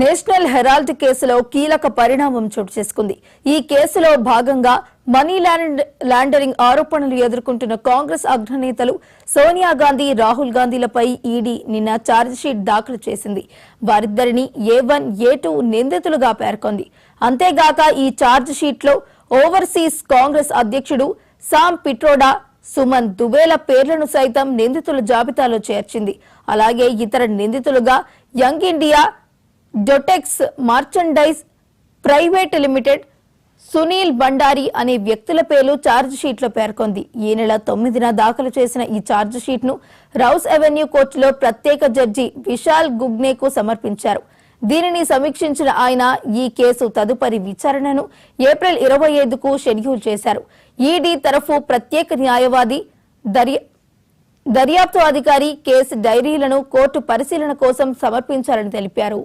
National Herald కేసులో కీలక పరిణామం చోటు చేసుకుంది. ఈ కేసులో భాగంగా మనీ లాండరింగ్ ఆరోపణలు ఎదుర్కొంటున్న కాంగ్రెస్ అగ్రనేతలు సోనియా గాంధీ, రాహుల్ గాంధీలపై ఈడీ నిన్న ఛార్జిషీట్ దాఖలు చేసింది. వారిద్దరిని A1, A2 నిందితులుగా పేర్కొంది. అంతేగాక ఈ ఛార్జిషీట్లో ఓవర్సీస్ కాంగ్రెస్ అధ్యక్షుడు సామ్ పిట్రోడా, సుమన్ దుబేల పేర్లను సైతం నిందితుల జాబితాలో చేర్చింది. అలాగే ఇతర నిందితులుగా young India, Dotex merchandise private limited, Sunil Bhandari అనే వ్యక్తుల పేర్లు ఛార్జిషీట్లో పేర్కొంది. ఈ నెల 9న దాఖలు చేసిన ఈ ఛార్జిషీట్ను రౌస్ అవెన్యూ కోర్టులో ప్రత్యేక జడ్జి విశాల్ గుగ్నేకు సమర్పించారు. దీనిని సమీక్షించిన ఆయన ఈ కేసు తదుపరి విచారణను ఏప్రిల్ 25కు షెడ్యూల్ చేశారు. ఈడీ తరఫు ప్రత్యేక న్యాయవాది దర్యాప్తు అధికారి కేసు డైరీలను కోర్టు పరిశీలన కోసం సమర్పించారని తెలిపారు.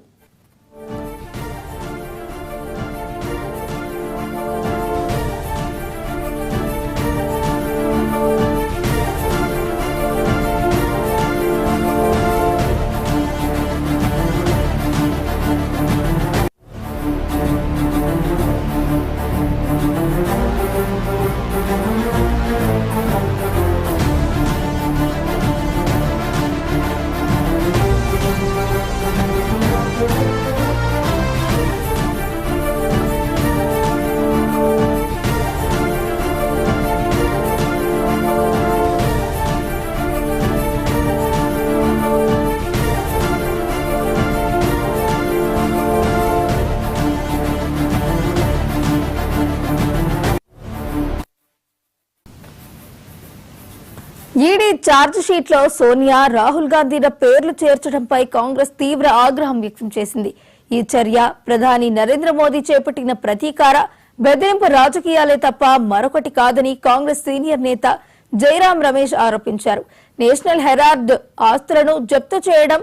ఈడీ ఛార్జిషీట్లో సోనియా, రాహుల్ గాంధీల పేర్లు చేర్చడంపై కాంగ్రెస్ తీవ్ర ఆగ్రహం వ్యక్తం చేసింది. ఈ చర్య ప్రధాని నరేంద్ర మోదీ చేపట్టిన ప్రతీకార బెదిరింపు రాజకీయాలే తప్ప మరొకటి కాదని కాంగ్రెస్ సీనియర్ నేత జైరాం రమేష్ ఆరోపించారు. నేషనల్ హెరాల్డ్ ఆస్తులను జప్తు చేయడం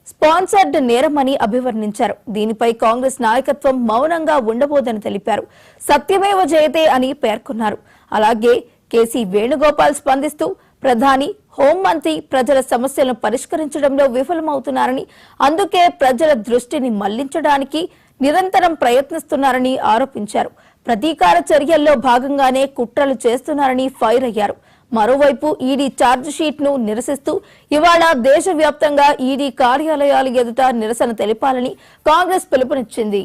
స్పాన్సర్డ్ నేరమని అభివర్ణించారు. దీనిపై కాంగ్రెస్ నాయకత్వం మౌనంగా ఉండబోదని తెలిపారు. సత్యమేవ జయతే అని పేర్కొన్నారు. అలాగే కేసీ వేణుగోపాల్ స్పందిస్తూ ప్రధాని, హోంమంత్రి ప్రజల సమస్యలను పరిష్కరించడంలో విఫలమవుతున్నారని, అందుకే ప్రజల దృష్టిని మళ్లించడానికి నిరంతరం ప్రయత్నిస్తున్నారని ఆరోపించారు. ప్రతీకార చర్యల్లో భాగంగానే కుట్రలు చేస్తున్నారని ఫైర్ అయ్యారు. మరోవైపు ఈడీ ఛార్జిషీట్ ను నిరసిస్తూ ఇవాళ దేశవ్యాప్తంగా ఈడీ కార్యాలయాల ఎదుట నిరసన తెలిపాలని కాంగ్రెస్ పిలుపునిచ్చింది.